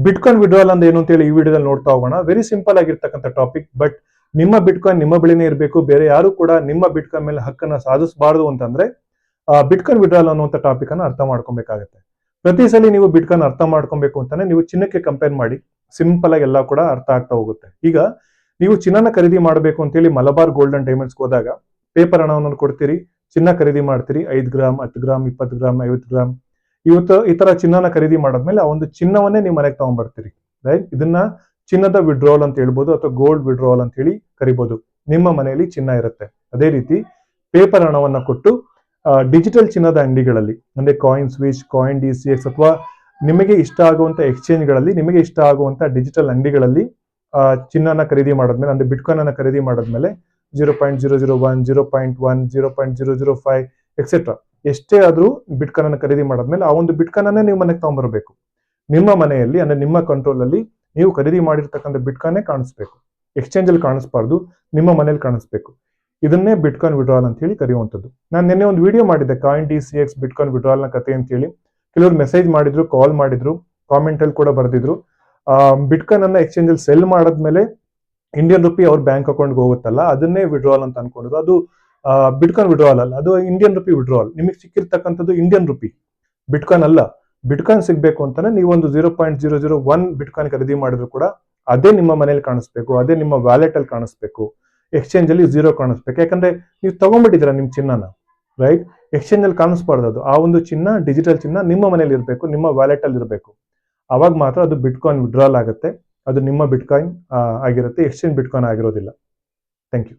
Bitcoin withdrawal ಅಂದ್ರೆ ಏನು ಅಂತ ಹೇಳಿ ಈ ವಿಡಿಯೋದಲ್ಲಿ ನೋಡ್ತಾ ಹೋಗೋಣ. ವೆರಿ ಸಿಂಪಲ್ ಆಗಿರ್ತಕ್ಕಂಥ ಟಾಪಿಕ್, ಬಟ್ ನಿಮ್ಮ ಬಿಟ್ಕಾಯಿನ್ ನಿಮ್ಮ ಬಳಿನೇ ಇರಬೇಕು, ಬೇರೆ ಯಾರು ಕೂಡ ನಿಮ್ಮ ಬಿಟ್ಕಾಯಿನ್ ಮೇಲೆ ಹಕ್ಕನ್ನ ಸಾಧಿಸಬಾರದು ಅಂತಂದ್ರೆ ಬಿಟ್ಕಾಯಿನ್ ವಿಡ್ರಾಲ್ ಅನ್ನುವಂಥ ಟಾಪಿಕ್ ಅನ್ನ ಅರ್ಥ ಮಾಡ್ಕೊಬೇಕಾಗತ್ತೆ. ಪ್ರತಿ ಸಲ ನೀವು ಬಿಟ್ಕಾಯಿನ್ ಅರ್ಥ ಮಾಡ್ಕೊಬೇಕು ಅಂತಾನೆ ನೀವು ಚಿನ್ನಕ್ಕೆ ಕಂಪೇರ್ ಮಾಡಿ, ಸಿಂಪಲ್ ಆಗಿ ಎಲ್ಲ ಕೂಡ ಅರ್ಥ ಆಗ್ತಾ ಹೋಗುತ್ತೆ. ಈಗ ನೀವು ಚಿನ್ನನ ಖರೀದಿ ಮಾಡಬೇಕು ಅಂತೇಳಿ ಮಲಬಾರ್ ಗೋಲ್ಡ್ ಅಂಡ್ ಡೈಮಂಡ್ಸ್ ಹೋದಾಗ ಪೇಪರ್ ಹಣವನ್ನು ಕೊಡ್ತೀರಿ, ಚಿನ್ನ ಖರೀದಿ ಮಾಡ್ತೀರಿ. 5 ಗ್ರಾಮ್, 10 ಗ್ರಾಮ್, 20 ಗ್ರಾಮ್, 50 ಗ್ರಾಮ್ ಈ ತರ ಚಿನ್ನನ ಖರೀದಿ ಮಾಡಾದ್ಮೇಲೆ ಆ ಒಂದು ಚಿನ್ನವನ್ನೇ ನೀವು ಮನೆಗೆ ತಗೊಂಡ್ಬರ್ತೀರಿ. ರೈಟ್, ಇದನ್ನ ಚಿನ್ನದ ವಿಡ್ರಾವಲ್ ಅಂತ ಹೇಳ್ಬೋದು ಅಥವಾ ಗೋಲ್ಡ್ ವಿಡ್ರಾವಲ್ ಅಂತ ಹೇಳಿ ಕರಿಬಹುದು. ನಿಮ್ಮ ಮನೆಯಲ್ಲಿ ಚಿನ್ನ ಇರುತ್ತೆ. ಅದೇ ರೀತಿ ಪೇಪರ್ ಹಣವನ್ನ ಕೊಟ್ಟು ಡಿಜಿಟಲ್ ಚಿನ್ನದ ಅಂಗಡಿಗಳಲ್ಲಿ ಅಂದ್ರೆ ಕಾಯಿನ್ ಸ್ವಿಚ್, ಕಾಯಿನ್ DCX ಅಥವಾ ನಿಮಗೆ ಇಷ್ಟ ಆಗುವಂತ ಎಕ್ಸ್ಚೇಂಜ್ ಗಳಲ್ಲಿ, ನಿಮಗೆ ಇಷ್ಟ ಆಗುವಂತ ಡಿಜಿಟಲ್ ಅಂಗಡಿಗಳಲ್ಲಿ ಚಿನ್ನನ ಖರೀದಿ ಮಾಡಾದ್ಮೇಲೆ ಅಂದ್ರೆ ಬಿಟ್ಕಾಯಿನ್ ಅನ್ನ ಖರೀದಿ ಮಾಡಾದ್ಮೇಲೆ 0.001, 0.1, 0.005 ಎಕ್ಸೆಟ್ರಾ ಎಷ್ಟೇ ಆದ್ರೂ ಬಿಟ್ಕಾಯಿನ್ ಅನ್ನ ಖರೀದಿ ಮಾಡಾದ್ಮೇಲೆ ಆ ಒಂದು ಬಿಟ್ಕಾಯಿನ್ ಅನ್ನೇ ನೀವು ಮನೆಗೆ ತಗೊಂಡ್ಬರ್ಬೇಕು. ನಿಮ್ಮ ಮನೆಯಲ್ಲಿ ಅಂದ್ರೆ ನಿಮ್ಮ ಕಂಟ್ರೋಲ್ ಅಲ್ಲಿ ನೀವು ಖರೀದಿ ಮಾಡಿರ್ತಕ್ಕಂಥ ಬಿಟ್ಕಾಯಿನ್ ಕಾಣಿಸ್ಬೇಕು. ಎಕ್ಸ್ಚೇಂಜ್ ಅಲ್ಲಿ ಕಾಣಿಸ್ಬಾರ್ದು, ನಿಮ್ಮ ಮನೇಲಿ ಕಾಣಿಸ್ಬೇಕು. ಇದನ್ನೇ ಬಿಟ್ಕಾಯಿನ್ ವಿಡ್ರಾಲ್ ಅಂತ ಹೇಳಿ ಕರೆಯುವಂಥದ್ದು. ನಾನು ನಿನ್ನೆ ಒಂದು ವಿಡಿಯೋ ಮಾಡಿದ್ದೆ ಕಾಯಿನ್ DCX ಬಿಟ್ಕಾಯಿನ್ ವಿಡ್ರಾಲ್ ನ ಕತೆ ಅಂತ ಹೇಳಿ. ಕೆಲವರು ಮೆಸೇಜ್ ಮಾಡಿದ್ರು, ಕಾಲ್ ಮಾಡಿದ್ರು, ಕಾಮೆಂಟ್ ಅಲ್ಲಿ ಕೂಡ ಬರೆದಿದ್ರು. ಬಿಟ್ಕಾಯಿನ್ ಅನ್ನ ಎಕ್ಸ್ಚೇಂಜ್ ಅಲ್ಲಿ ಸೆಲ್ ಮಾಡಾದ್ಮೇಲೆ ಇಂಡಿಯನ್ ರುಪಿ ಅವ್ರ ಬ್ಯಾಂಕ್ ಅಕೌಂಟ್ಗೆ ಹೋಗುತ್ತಲ್ಲ, ಅದನ್ನೇ ವಿಡ್ರಾಲ್ ಅಂತ ಅನ್ಕೊಂಡಿದ್ರು. ಅದು ಬಿಟ್ಕಾಯಿನ್ ವಿಡ್ರಾಲ್ ಅಲ್ಲ, ಅದು ಇಂಡಿಯನ್ ರುಪಿ ವಿಡ್ರಾಲ್. ನಿಮಗೆ ಸಿಕ್ಕಿರ್ತಕ್ಕಂಥದ್ದು ಇಂಡಿಯನ್ ರುಪಿ, ಬಿಟ್ಕಾಯಿನ್ ಅಲ್ಲ. ಬಿಟ್ಕಾಯಿನ್ ಸಿಗ್ಬೇಕು ಅಂತಾನೆ ನೀವೊಂದು 0.001 ಬಿಟ್ಕಾಯಿನ್ ಖರೀದಿ ಮಾಡಿದ್ರು ಕೂಡ ಅದೇ ನಿಮ್ಮ ಮನೇಲಿ ಕಾಣಿಸ್ಬೇಕು, ಅದೇ ನಿಮ್ಮ ವ್ಯಾಲೆಟ್ ಅಲ್ಲಿ ಕಾಣಿಸ್ಬೇಕು. ಎಕ್ಸ್ಚೇಂಜ್ ಅಲ್ಲಿ 0 ಕಾಣಿಸ್ಬೇಕು. ಯಾಕಂದ್ರೆ ನೀವು ತಗೊಂಡ್ಬಿಟ್ಟಿದ್ದೀರಾ ನಿಮ್ ಚಿನ್ನನ, ರೈಟ್? ಎಕ್ಸ್ಚೇಂಜ್ ಅಲ್ಲಿ ಕಾಣಿಸ್ಬಾರ್ದು ಅದು. ಆ ಒಂದು ಚಿನ್ನ, ಡಿಜಿಟಲ್ ಚಿನ್ನ ನಿಮ್ಮ ಮನೇಲಿ ಇರಬೇಕು, ನಿಮ್ಮ ವ್ಯಾಲೆಟ್ ಅಲ್ಲಿ ಇರಬೇಕು. ಅವಾಗ ಮಾತ್ರ ಅದು ಬಿಟ್ಕಾಯಿನ್ ವಿಡ್ರಾಲ್ ಆಗುತ್ತೆ. ಅದು ನಿಮ್ಮ ಬಿಟ್ಕಾಯಿನ್ ಆಗಿರುತ್ತೆ, ಎಕ್ಸ್ಚೇಂಜ್ ಬಿಟ್ಕಾಯಿನ್ ಆಗಿರೋದಿಲ್ಲ. Thank you.